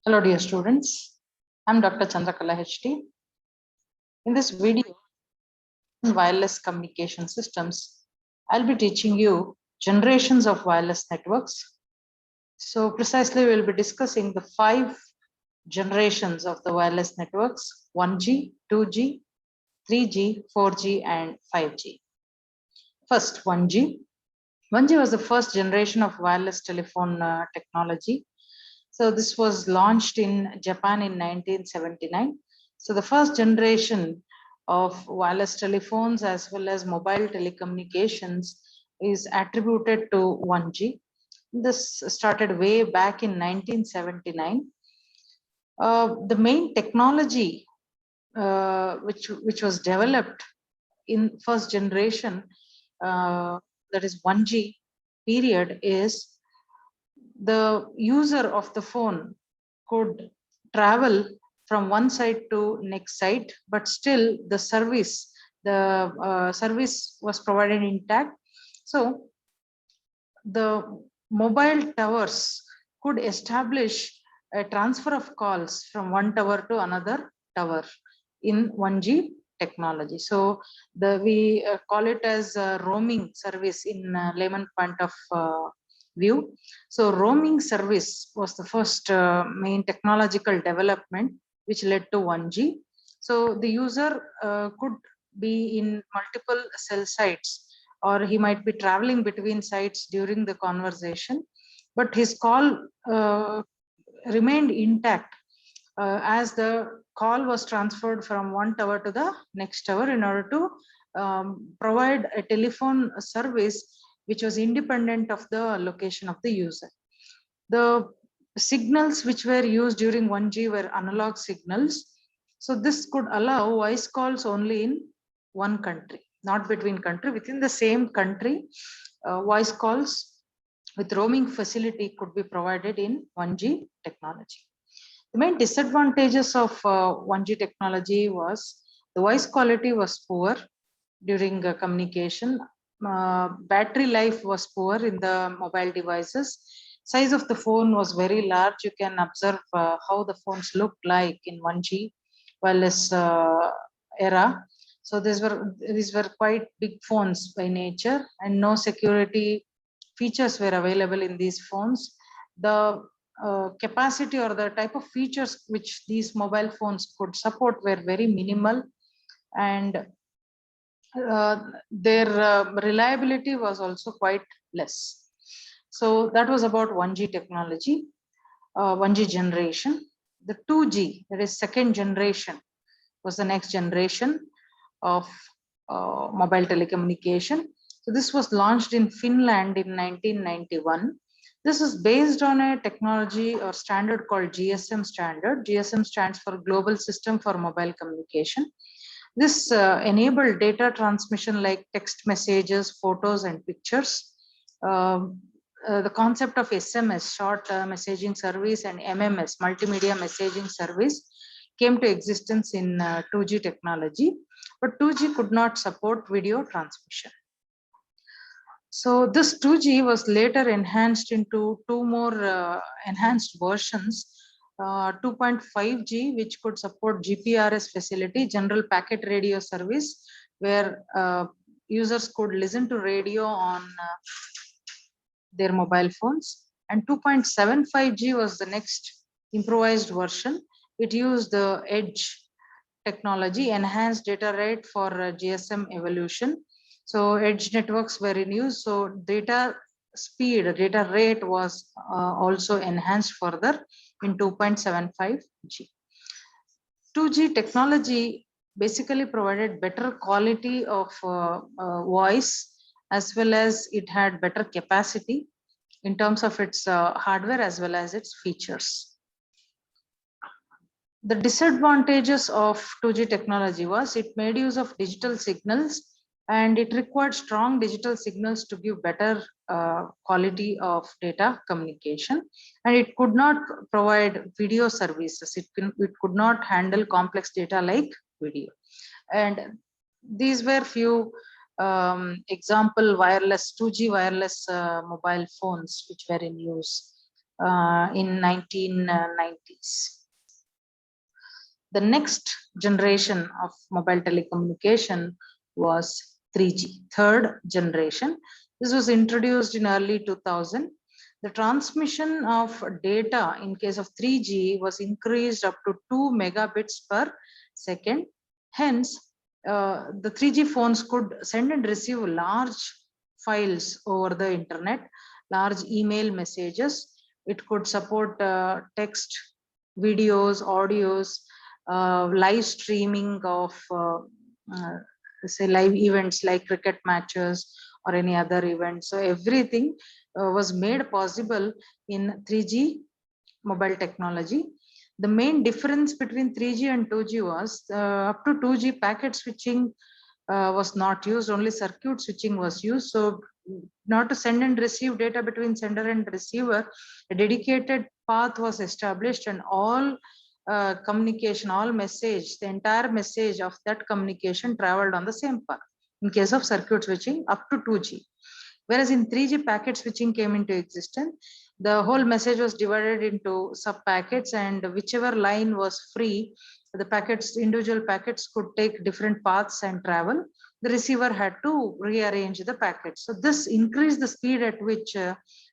Hello dear students, I'm Dr. Chandrakala HT. In this video on wireless communication systems, I'll be teaching you generations of wireless networks. So precisely we'll be discussing the 5 generations of the wireless networks: 1G, 2G, 3G, 4G and 5G. First 1G. 1G was the first generation of wireless telephone technology. So this was launched in Japan in 1979. So the first generation of wireless telephones as well as mobile telecommunications is attributed to 1G. This started way back in 1979. The main technology which was developed in first generation, that is 1G period, is the user of the phone could travel from one side to next side, but still the service was provided intact. So the mobile towers could establish a transfer of calls from one tower to another tower in 1G technology. So we call it as a roaming service in layman point of view. So roaming service was the first main technological development which led to 1G. So the user could be in multiple cell sites, or he might be traveling between sites during the conversation, but his call remained intact as the call was transferred from one tower to the next tower in order to provide a telephone service which was independent of the location of the user. The signals which were used during 1G were analog signals. So this could allow voice calls only in one country, not between country. Within the same country, voice calls with roaming facility could be provided in 1G technology. The main disadvantages of 1G technology was the voice quality was poor during communication. Battery life was poor in the mobile devices. Size of the phone was very large. You can observe how the phones looked like in 1G wireless era. So these were quite big phones by nature, and no security features were available in these phones. The capacity or the type of features which these mobile phones could support were very minimal, and their reliability was also quite less. So that was about 1G technology, 1G generation. The 2G, that is second generation, was the next generation of mobile telecommunication. So this was launched in Finland in 1991. This is based on a technology or standard called GSM standard. GSM stands for Global System for Mobile Communication. This enabled data transmission like text messages, photos, and pictures. The concept of SMS, short messaging service, and MMS, multimedia messaging service, came to existence in 2G technology, but 2G could not support video transmission. So this 2G was later enhanced into two more enhanced versions. 2.5G, which could support GPRS facility, general packet radio service, where users could listen to radio on their mobile phones. And 2.75G was the next improvised version. It used the edge technology, enhanced data rate for GSM evolution. So edge networks were in use. So data speed, data rate was also enhanced further in 2.75G. 2G technology basically provided better quality of voice, as well as it had better capacity in terms of its hardware as well as its features. The disadvantages of 2G technology was it made use of digital signals, and it required strong digital signals to give better quality of data communication, and it could not provide video services. It could not handle complex data like video. And these were few example wireless 2G wireless mobile phones which were in use. in 1990s. The next generation of mobile telecommunication was 3G, third generation. This was introduced in early 2000. The transmission of data in case of 3G was increased up to 2 megabits per second. Hence, the 3G phones could send and receive large files over the internet, large email messages. It could support text, videos, audios, live streaming of say live events like cricket matches or any other event. So everything was made possible in 3G mobile technology. The main difference between 3G and 2G was up to 2G packet switching was not used, only circuit switching was used. So not to send and receive data between sender and receiver, a dedicated path was established, and all communication, all message, the entire message of that communication traveled on the same path in case of circuit switching up to 2G. Whereas in 3G, packet switching came into existence. The whole message was divided into sub packets, and whichever line was free, the packets, individual packets could take different paths and travel. The receiver had to rearrange the packets. So this increased the speed at which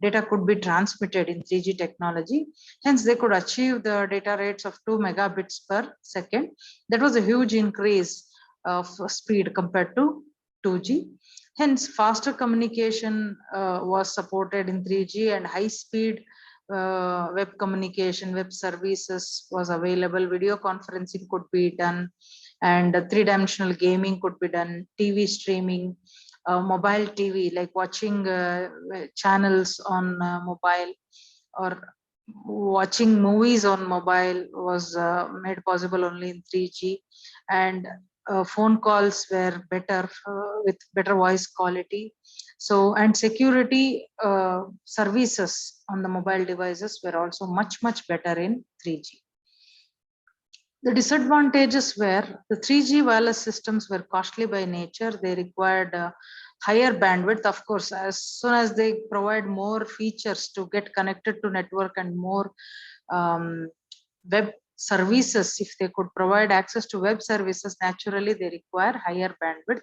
data could be transmitted in 3G technology. Hence, they could achieve the data rates of 2 megabits per second. That was a huge increase of speed compared to 2G. Hence, faster communication was supported in 3G, and high-speed web communication, web services was available. Video conferencing could be done, and three-dimensional gaming could be done. TV streaming, mobile TV, like watching channels on mobile or watching movies on mobile was made possible only in 3G, and phone calls were better with better voice quality. So, and security services on the mobile devices were also much better in 3G. The disadvantages were the 3G wireless systems were costly by nature. They required higher bandwidth. Of course, as soon as they provide more features to get connected to network and more web services, if they could provide access to web services, naturally they require higher bandwidth.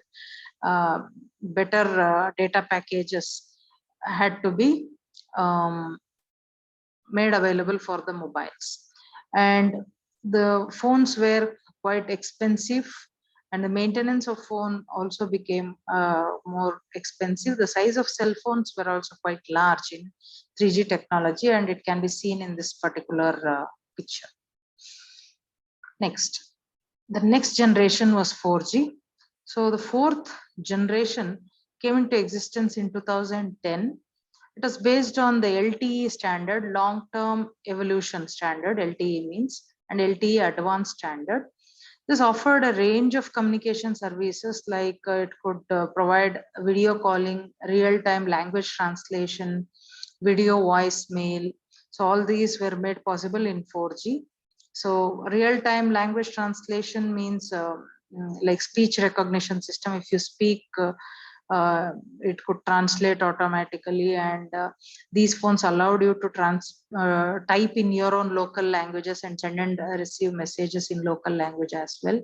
Better data packages had to be made available for the mobiles. And the phones were quite expensive, and the maintenance of phone also became more expensive. The size of cell phones were also quite large in 3G technology, and it can be seen in this particular picture. Next, the next generation was 4G. So the fourth generation came into existence in 2010. It was based on the LTE standard, long-term evolution standard, LTE means, and LTE advanced standard. This offered a range of communication services, like it could provide video calling, real-time language translation, video voicemail. So all these were made possible in 4G. So real-time language translation means like speech recognition system. If you speak, it could translate automatically, and these phones allowed you to type in your own local languages and send and receive messages in local language as well.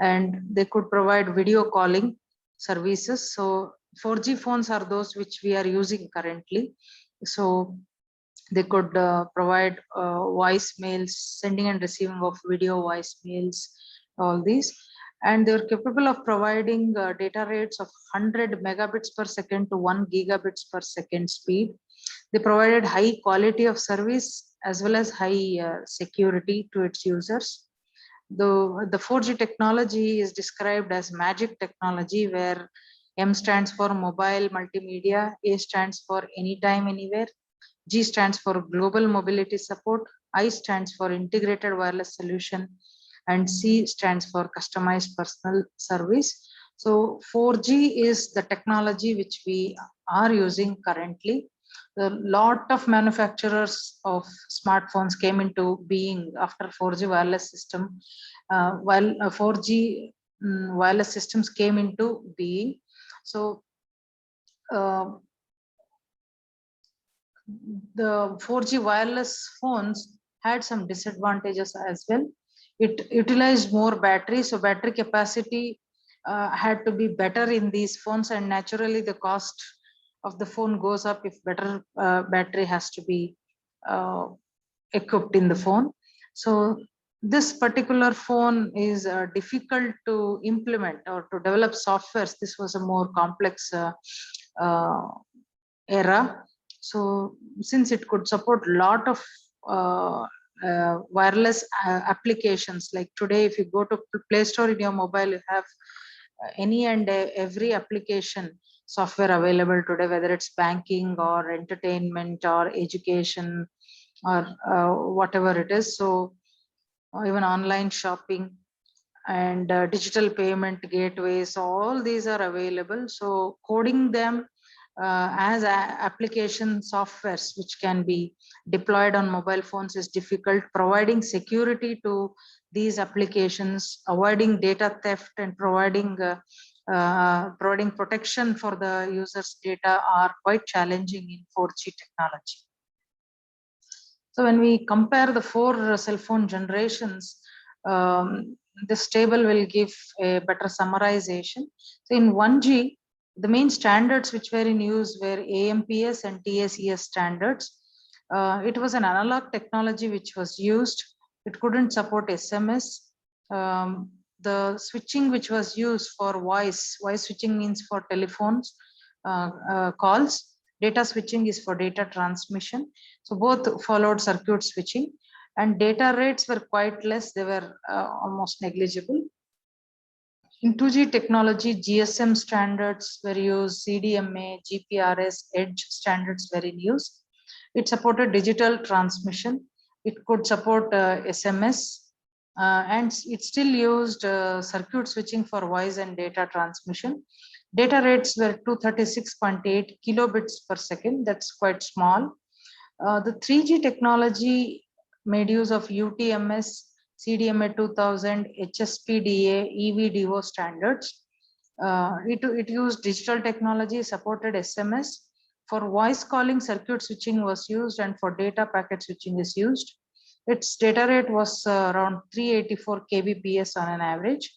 And they could provide video calling services. So 4G phones are those which we are using currently. So they could provide voicemails, sending and receiving of video voicemails, all these. And they're capable of providing data rates of 100 megabits per second to 1 gigabits per second speed. They provided high quality of service as well as high security to its users. The 4G technology is described as magic technology, where M stands for mobile multimedia, A stands for anytime, anywhere, G stands for global mobility support, I stands for integrated wireless solution, and C stands for customized personal service. So 4G is the technology which we are using currently. A lot of manufacturers of smartphones came into being after 4G wireless system. While 4G wireless systems came into being. So the 4G wireless phones had some disadvantages as well. It utilized more battery, so battery capacity had to be better in these phones, and naturally the cost of the phone goes up if better battery has to be uh, equipped in the phone. So this particular phone is difficult to implement or to develop softwares. This was a more complex uh, era. So since it could support a lot of wireless applications, like today, if you go to Play Store in your mobile, you have any and every application software available today, whether it's banking or entertainment or education or whatever it is. So even online shopping and digital payment gateways, all these are available. So coding them as application softwares which can be deployed on mobile phones is difficult. Providing security to these applications, avoiding data theft, and providing protection for the user's data are quite challenging in 4G technology. So when we compare the four cell phone generations, this table will give a better summarization. So in 1G, the main standards which were in use were AMPS and TSES standards. It was an analog technology which was used. It couldn't support SMS. The switching which was used for voice switching means for telephones calls. Data switching is for data transmission. So both followed circuit switching, and data rates were quite less. They were almost negligible. In 2G technology, GSM standards were used, CDMA, GPRS, EDGE standards were in use. It supported digital transmission. It could support SMS, and it still used circuit switching for voice and data transmission. Data rates were 236.8 kilobits per second. That's quite small. The 3G technology made use of UTMS, CDMA 2000, HSPDA, EVDO standards. It used digital technology, supported SMS. For voice calling, circuit switching was used, and for data packet switching is used. Its data rate was around 384 kbps on an average.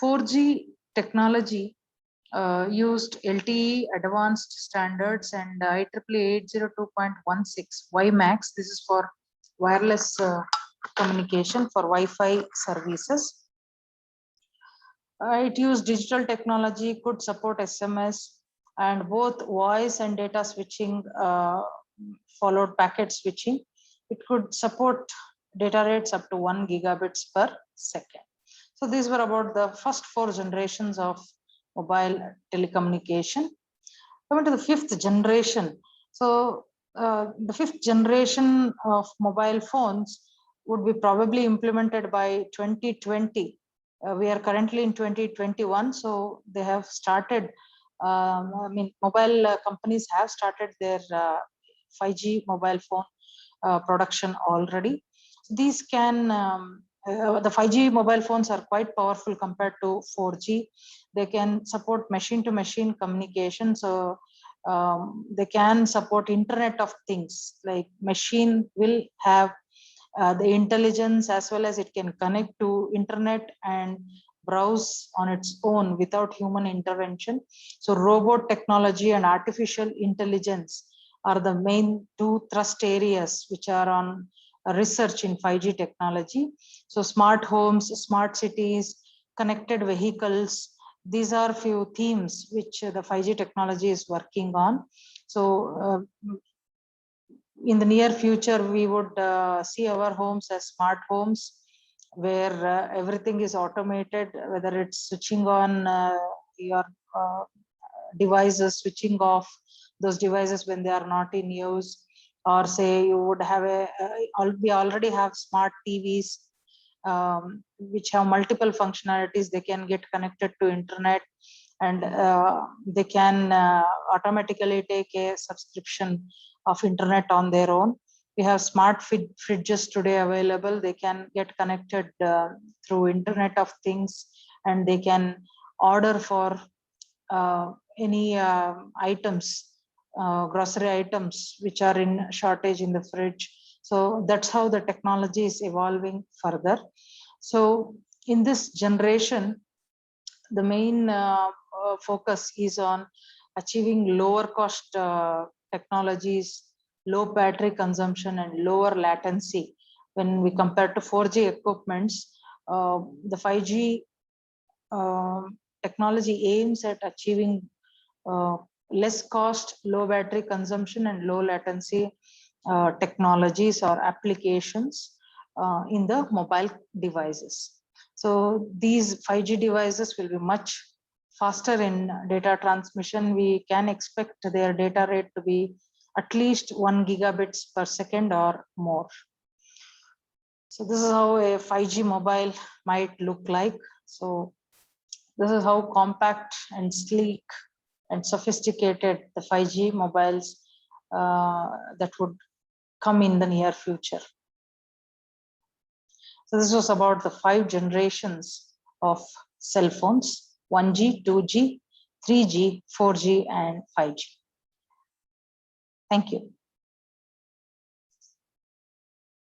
4G technology used LTE advanced standards and IEEE 802.16 WiMAX. This is for wireless communication for Wi-Fi services. It used digital technology, could support SMS, and both voice and data switching followed packet switching. It could support data rates up to 1 gigabits per second. So these were about the first four generations of mobile telecommunication. Coming to the fifth generation. So the fifth generation of mobile phones would be probably implemented by 2020. We are currently in 2021, so they have started. Mobile companies have started their 5G mobile phone production already. These can the 5G mobile phones are quite powerful compared to 4G. They can support machine-to-machine communication. So they can support Internet of Things. Like machine will have the intelligence as well as it can connect to Internet and browse on its own without human intervention. So robot technology and artificial intelligence are the main two thrust areas which are on research in 5G technology. So smart homes, smart cities, connected vehicles, these are few themes which the 5G technology is working on. So in the near future, we would see our homes as smart homes where everything is automated, whether it's switching on your devices, switching off those devices when they are not in use, or say you would have we already have smart TVs which have multiple functionalities. They can get connected to internet, and they can automatically take a subscription of internet on their own. We have smart fridges today available. They can get connected through Internet of Things, and they can order for any items grocery items which are in shortage in the fridge. So that's how the technology is evolving further. So in this generation, the main focus is on achieving lower cost technologies, low battery consumption and lower latency. When we compare to 4G equipments, the 5G technology aims at achieving less cost, low battery consumption and low latency technologies or applications in the mobile devices. So these 5G devices will be much faster in data transmission. We can expect their data rate to be at least 1 gigabits per second or more. So this is how a 5G mobile might look like. So this is how compact and sleek and sophisticated the 5G mobiles that would come in the near future. So this was about the 5 generations of cell phones: 1G, 2G, 3G, 4G, and 5G. Thank you.